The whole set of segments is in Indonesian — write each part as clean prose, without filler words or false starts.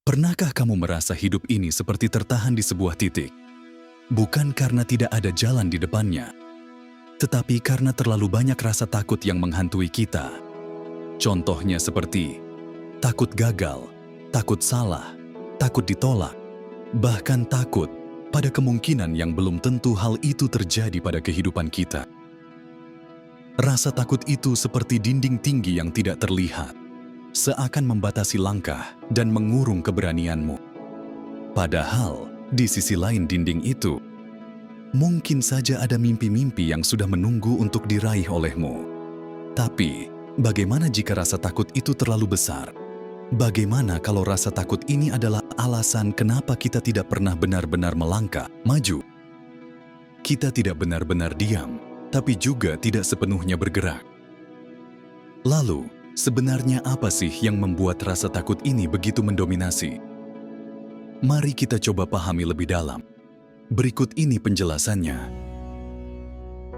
Pernahkah kamu merasa hidup ini seperti tertahan di sebuah titik? Bukan karena tidak ada jalan di depannya, tetapi karena terlalu banyak rasa takut yang menghantui kita. Contohnya seperti takut gagal, takut salah, takut ditolak, bahkan takut pada kemungkinan yang belum tentu hal itu terjadi pada kehidupan kita. Rasa takut itu seperti dinding tinggi yang tidak terlihat, seakan membatasi langkah dan mengurung keberanianmu. Padahal, di sisi lain dinding itu, mungkin saja ada mimpi-mimpi yang sudah menunggu untuk diraih olehmu. Tapi, bagaimana jika rasa takut itu terlalu besar? Bagaimana kalau rasa takut ini adalah alasan kenapa kita tidak pernah benar-benar melangkah maju? Kita tidak benar-benar diam, tapi juga tidak sepenuhnya bergerak. Lalu, sebenarnya apa sih yang membuat rasa takut ini begitu mendominasi? Mari kita coba pahami lebih dalam. Berikut ini penjelasannya.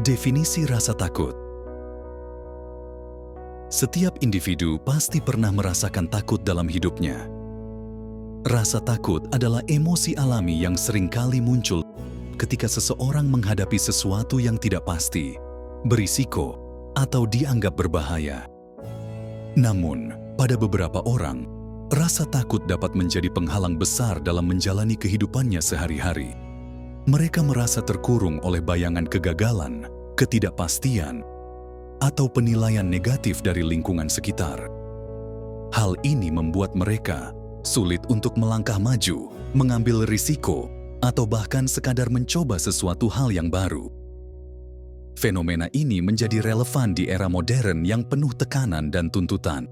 Definisi rasa takut. Setiap individu pasti pernah merasakan takut dalam hidupnya. Rasa takut adalah emosi alami yang seringkali muncul ketika seseorang menghadapi sesuatu yang tidak pasti, berisiko, atau dianggap berbahaya. Namun, pada beberapa orang, rasa takut dapat menjadi penghalang besar dalam menjalani kehidupannya sehari-hari. Mereka merasa terkurung oleh bayangan kegagalan, ketidakpastian, atau penilaian negatif dari lingkungan sekitar. Hal ini membuat mereka sulit untuk melangkah maju, mengambil risiko, atau bahkan sekadar mencoba sesuatu hal yang baru. Fenomena ini menjadi relevan di era modern yang penuh tekanan dan tuntutan.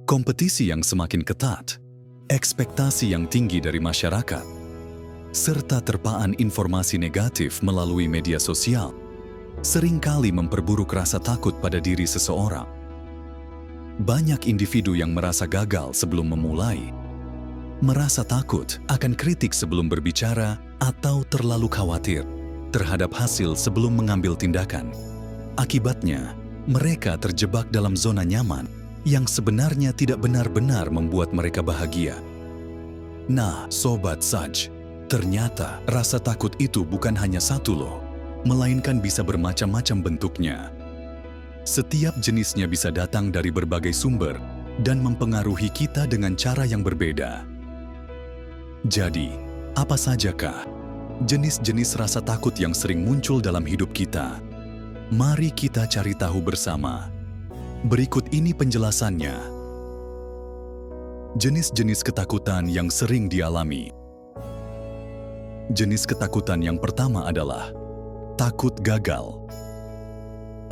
Kompetisi yang semakin ketat, ekspektasi yang tinggi dari masyarakat, serta terpaan informasi negatif melalui media sosial, seringkali memperburuk rasa takut pada diri seseorang. Banyak individu yang merasa gagal sebelum memulai, merasa takut akan kritik sebelum berbicara, atau terlalu khawatir terhadap hasil sebelum mengambil tindakan. Akibatnya, mereka terjebak dalam zona nyaman yang sebenarnya tidak benar-benar membuat mereka bahagia. Nah, Sobat Saj, ternyata rasa takut itu bukan hanya satu loh, melainkan bisa bermacam-macam bentuknya. Setiap jenisnya bisa datang dari berbagai sumber dan mempengaruhi kita dengan cara yang berbeda. Jadi, apa sajakah jenis-jenis rasa takut yang sering muncul dalam hidup kita? Mari kita cari tahu bersama. Berikut ini penjelasannya. Jenis-jenis ketakutan yang sering dialami. Jenis ketakutan yang pertama adalah takut gagal.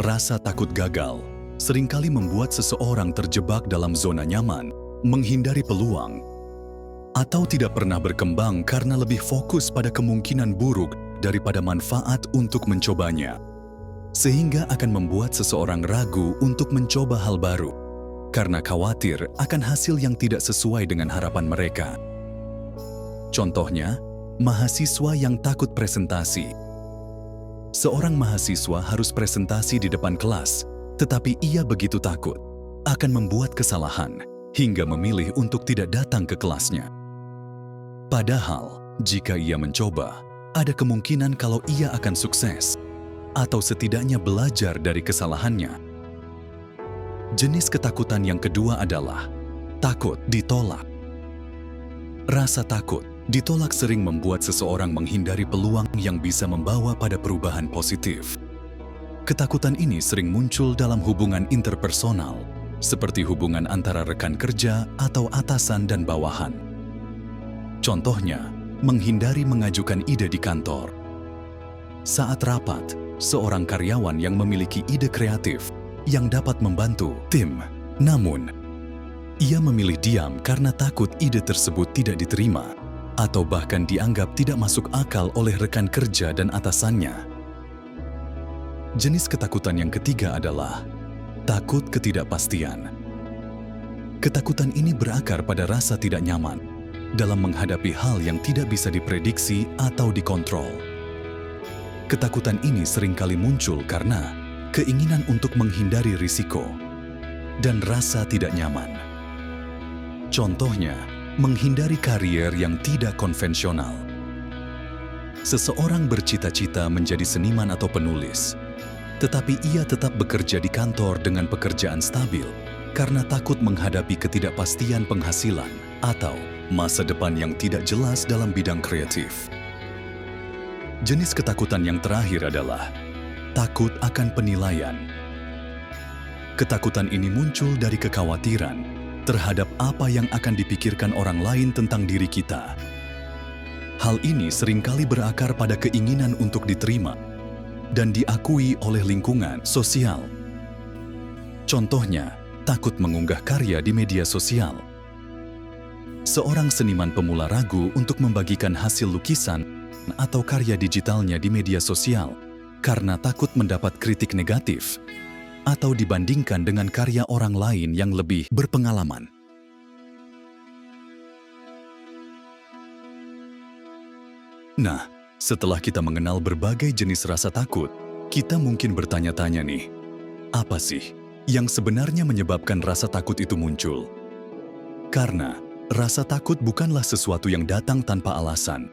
Rasa takut gagal seringkali membuat seseorang terjebak dalam zona nyaman, menghindari peluang, atau tidak pernah berkembang karena lebih fokus pada kemungkinan buruk daripada manfaat untuk mencobanya. Sehingga akan membuat seseorang ragu untuk mencoba hal baru, karena khawatir akan hasil yang tidak sesuai dengan harapan mereka. Contohnya, mahasiswa yang takut presentasi. Seorang mahasiswa harus presentasi di depan kelas, tetapi ia begitu takut akan membuat kesalahan hingga memilih untuk tidak datang ke kelasnya. Padahal, jika ia mencoba, ada kemungkinan kalau ia akan sukses, atau setidaknya belajar dari kesalahannya. Jenis ketakutan yang kedua adalah takut ditolak. Rasa takut ditolak sering membuat seseorang menghindari peluang yang bisa membawa pada perubahan positif. Ketakutan ini sering muncul dalam hubungan interpersonal, seperti hubungan antara rekan kerja atau atasan dan bawahan. Contohnya, menghindari mengajukan ide di kantor. Saat rapat, seorang karyawan yang memiliki ide kreatif yang dapat membantu tim, namun ia memilih diam karena takut ide tersebut tidak diterima atau bahkan dianggap tidak masuk akal oleh rekan kerja dan atasannya. Jenis ketakutan yang ketiga adalah takut ketidakpastian. Ketakutan ini berakar pada rasa tidak nyaman dalam menghadapi hal yang tidak bisa diprediksi atau dikontrol. Ketakutan ini seringkali muncul karena keinginan untuk menghindari risiko dan rasa tidak nyaman. Contohnya, menghindari karier yang tidak konvensional. Seseorang bercita-cita menjadi seniman atau penulis, tetapi ia tetap bekerja di kantor dengan pekerjaan stabil karena takut menghadapi ketidakpastian penghasilan atau masa depan yang tidak jelas dalam bidang kreatif. Jenis ketakutan yang terakhir adalah takut akan penilaian. Ketakutan ini muncul dari kekhawatiran terhadap apa yang akan dipikirkan orang lain tentang diri kita. Hal ini seringkali berakar pada keinginan untuk diterima dan diakui oleh lingkungan sosial. Contohnya, takut mengunggah karya di media sosial. Seorang seniman pemula ragu untuk membagikan hasil lukisan atau karya digitalnya di media sosial karena takut mendapat kritik negatif atau dibandingkan dengan karya orang lain yang lebih berpengalaman. Nah, setelah kita mengenal berbagai jenis rasa takut, kita mungkin bertanya-tanya nih, apa sih yang sebenarnya menyebabkan rasa takut itu muncul? Karena rasa takut bukanlah sesuatu yang datang tanpa alasan.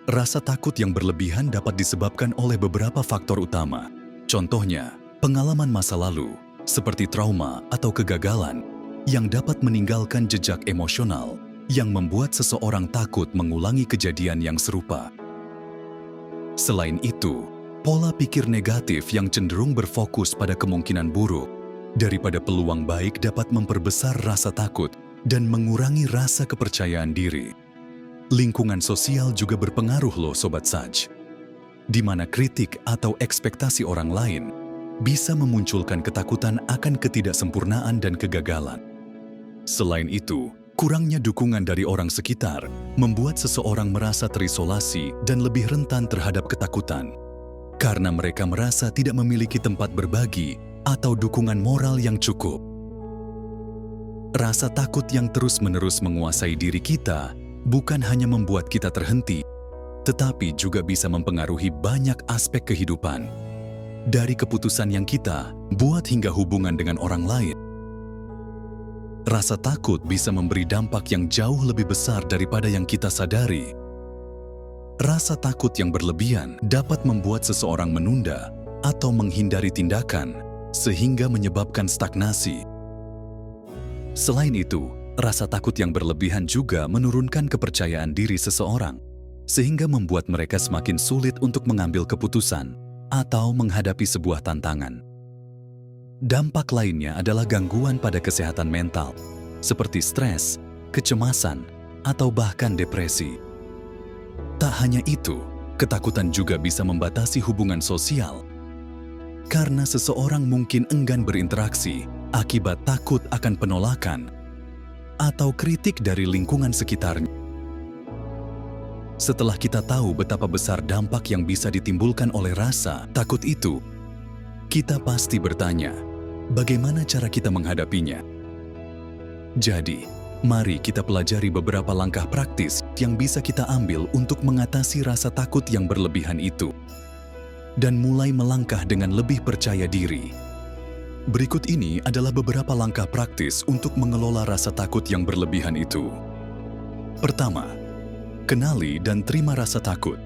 Rasa takut yang berlebihan dapat disebabkan oleh beberapa faktor utama. Contohnya, pengalaman masa lalu, seperti trauma atau kegagalan, yang dapat meninggalkan jejak emosional yang membuat seseorang takut mengulangi kejadian yang serupa. Selain itu, pola pikir negatif yang cenderung berfokus pada kemungkinan buruk daripada peluang baik dapat memperbesar rasa takut dan mengurangi rasa kepercayaan diri. Lingkungan sosial juga berpengaruh loh Sobat Saj, di mana kritik atau ekspektasi orang lain bisa memunculkan ketakutan akan ketidaksempurnaan dan kegagalan. Selain itu, kurangnya dukungan dari orang sekitar membuat seseorang merasa terisolasi dan lebih rentan terhadap ketakutan, karena mereka merasa tidak memiliki tempat berbagi atau dukungan moral yang cukup. Rasa takut yang terus-menerus menguasai diri kita bukan hanya membuat kita terhenti, tetapi juga bisa mempengaruhi banyak aspek kehidupan. Dari keputusan yang kita buat hingga hubungan dengan orang lain. Rasa takut bisa memberi dampak yang jauh lebih besar daripada yang kita sadari. Rasa takut yang berlebihan dapat membuat seseorang menunda atau menghindari tindakan, sehingga menyebabkan stagnasi. Selain itu, rasa takut yang berlebihan juga menurunkan kepercayaan diri seseorang, sehingga membuat mereka semakin sulit untuk mengambil keputusan atau menghadapi sebuah tantangan. Dampak lainnya adalah gangguan pada kesehatan mental, seperti stres, kecemasan, atau bahkan depresi. Tak hanya itu, ketakutan juga bisa membatasi hubungan sosial, karena seseorang mungkin enggan berinteraksi akibat takut akan penolakan atau kritik dari lingkungan sekitarnya. Setelah kita tahu betapa besar dampak yang bisa ditimbulkan oleh rasa takut itu, kita pasti bertanya, bagaimana cara kita menghadapinya? Jadi, mari kita pelajari beberapa langkah praktis yang bisa kita ambil untuk mengatasi rasa takut yang berlebihan itu, dan mulai melangkah dengan lebih percaya diri. Berikut ini adalah beberapa langkah praktis untuk mengelola rasa takut yang berlebihan itu. Pertama, kenali dan terima rasa takut.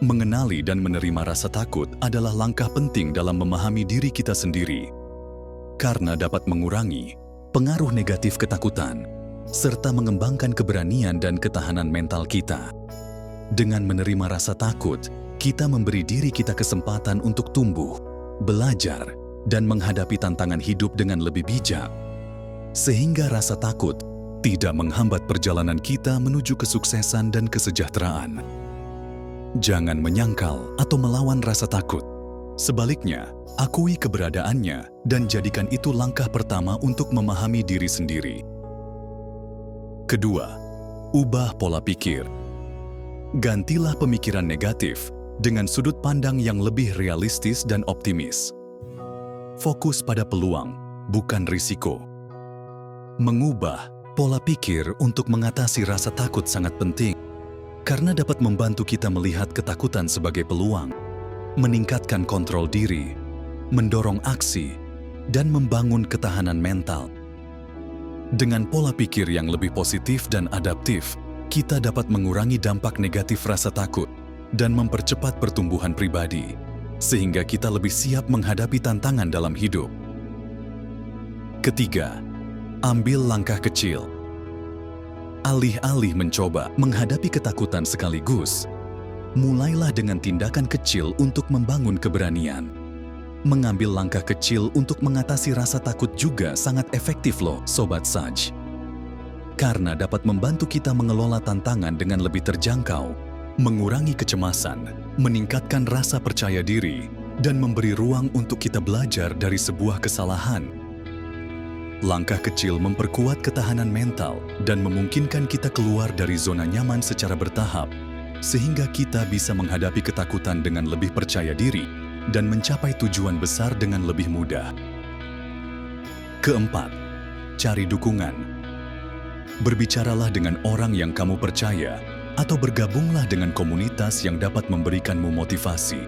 Mengenali dan menerima rasa takut adalah langkah penting dalam memahami diri kita sendiri, karena dapat mengurangi pengaruh negatif ketakutan, serta mengembangkan keberanian dan ketahanan mental kita. Dengan menerima rasa takut, kita memberi diri kita kesempatan untuk tumbuh, belajar, dan menghadapi tantangan hidup dengan lebih bijak, sehingga rasa takut tidak menghambat perjalanan kita menuju kesuksesan dan kesejahteraan. Jangan menyangkal atau melawan rasa takut. Sebaliknya, akui keberadaannya dan jadikan itu langkah pertama untuk memahami diri sendiri. Kedua, ubah pola pikir. Gantilah pemikiran negatif dengan sudut pandang yang lebih realistis dan optimis. Fokus pada peluang, bukan risiko. Mengubah pola pikir untuk mengatasi rasa takut sangat penting, karena dapat membantu kita melihat ketakutan sebagai peluang, meningkatkan kontrol diri, mendorong aksi, dan membangun ketahanan mental. Dengan pola pikir yang lebih positif dan adaptif, kita dapat mengurangi dampak negatif rasa takut dan mempercepat pertumbuhan pribadi, sehingga kita lebih siap menghadapi tantangan dalam hidup. Ketiga, ambil langkah kecil. Alih-alih mencoba menghadapi ketakutan sekaligus, mulailah dengan tindakan kecil untuk membangun keberanian. Mengambil langkah kecil untuk mengatasi rasa takut juga sangat efektif loh, Sobat Saj. Karena dapat membantu kita mengelola tantangan dengan lebih terjangkau, mengurangi kecemasan, meningkatkan rasa percaya diri, dan memberi ruang untuk kita belajar dari sebuah kesalahan. Langkah kecil memperkuat ketahanan mental dan memungkinkan kita keluar dari zona nyaman secara bertahap, sehingga kita bisa menghadapi ketakutan dengan lebih percaya diri dan mencapai tujuan besar dengan lebih mudah. Keempat, cari dukungan. Berbicaralah dengan orang yang kamu percaya atau bergabunglah dengan komunitas yang dapat memberikanmu motivasi.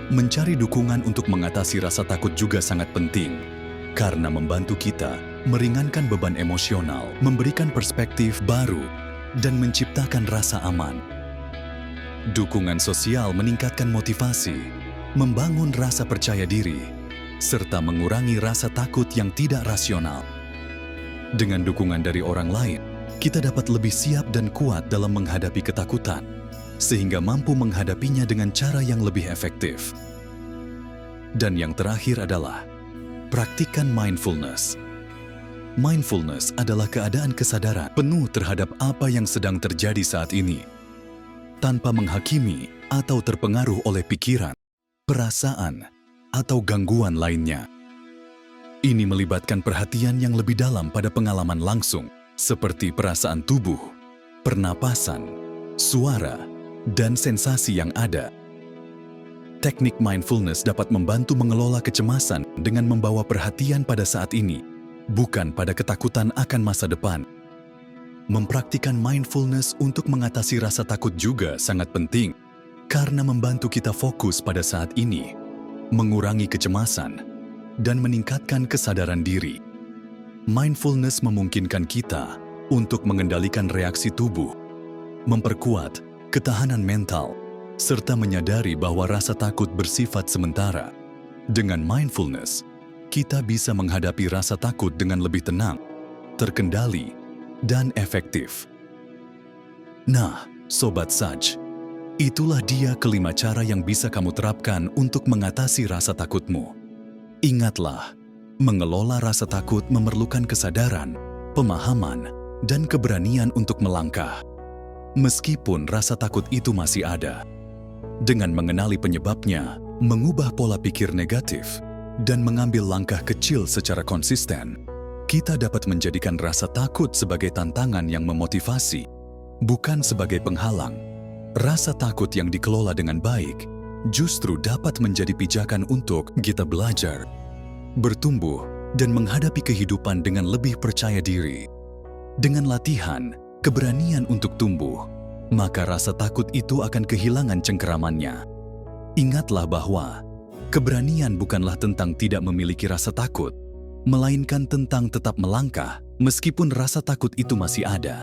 Mencari dukungan untuk mengatasi rasa takut juga sangat penting, karena membantu kita meringankan beban emosional, memberikan perspektif baru, dan menciptakan rasa aman. Dukungan sosial meningkatkan motivasi, membangun rasa percaya diri, serta mengurangi rasa takut yang tidak rasional. Dengan dukungan dari orang lain, kita dapat lebih siap dan kuat dalam menghadapi ketakutan, sehingga mampu menghadapinya dengan cara yang lebih efektif. Dan yang terakhir adalah, praktikkan mindfulness. Mindfulness adalah keadaan kesadaran penuh terhadap apa yang sedang terjadi saat ini, tanpa menghakimi atau terpengaruh oleh pikiran, perasaan, atau gangguan lainnya. Ini melibatkan perhatian yang lebih dalam pada pengalaman langsung, seperti perasaan tubuh, pernapasan, suara, dan sensasi yang ada. Teknik mindfulness dapat membantu mengelola kecemasan dengan membawa perhatian pada saat ini, bukan pada ketakutan akan masa depan. Mempraktikkan mindfulness untuk mengatasi rasa takut juga sangat penting, karena membantu kita fokus pada saat ini, mengurangi kecemasan, dan meningkatkan kesadaran diri. Mindfulness memungkinkan kita untuk mengendalikan reaksi tubuh, memperkuat ketahanan mental, serta menyadari bahwa rasa takut bersifat sementara. Dengan mindfulness, kita bisa menghadapi rasa takut dengan lebih tenang, terkendali, dan efektif. Nah, Sobat Saj, itulah dia kelima cara yang bisa kamu terapkan untuk mengatasi rasa takutmu. Ingatlah, mengelola rasa takut memerlukan kesadaran, pemahaman, dan keberanian untuk melangkah. Meskipun rasa takut itu masih ada, dengan mengenali penyebabnya, mengubah pola pikir negatif, dan mengambil langkah kecil secara konsisten, kita dapat menjadikan rasa takut sebagai tantangan yang memotivasi, bukan sebagai penghalang. Rasa takut yang dikelola dengan baik justru dapat menjadi pijakan untuk kita belajar, bertumbuh, dan menghadapi kehidupan dengan lebih percaya diri. Dengan latihan, keberanian untuk tumbuh, maka rasa takut itu akan kehilangan cengkeramannya. Ingatlah bahwa keberanian bukanlah tentang tidak memiliki rasa takut, melainkan tentang tetap melangkah meskipun rasa takut itu masih ada.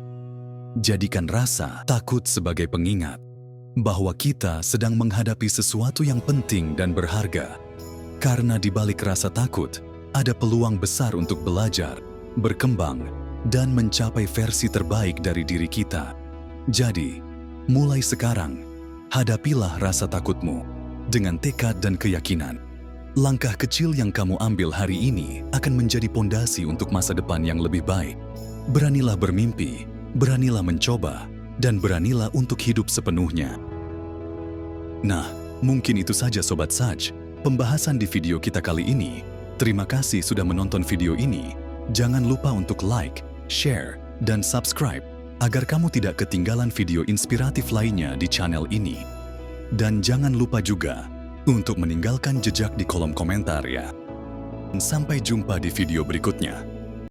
Jadikan rasa takut sebagai pengingat bahwa kita sedang menghadapi sesuatu yang penting dan berharga. Karena di balik rasa takut, ada peluang besar untuk belajar, berkembang, dan mencapai versi terbaik dari diri kita. Jadi, mulai sekarang, hadapilah rasa takutmu dengan tekad dan keyakinan. Langkah kecil yang kamu ambil hari ini akan menjadi pondasi untuk masa depan yang lebih baik. Beranilah bermimpi, beranilah mencoba, dan beranilah untuk hidup sepenuhnya. Nah, mungkin itu saja Sobat Saj, pembahasan di video kita kali ini. Terima kasih sudah menonton video ini. Jangan lupa untuk like, share, dan subscribe agar kamu tidak ketinggalan video inspiratif lainnya di channel ini. Dan jangan lupa juga untuk meninggalkan jejak di kolom komentar ya. Sampai jumpa di video berikutnya.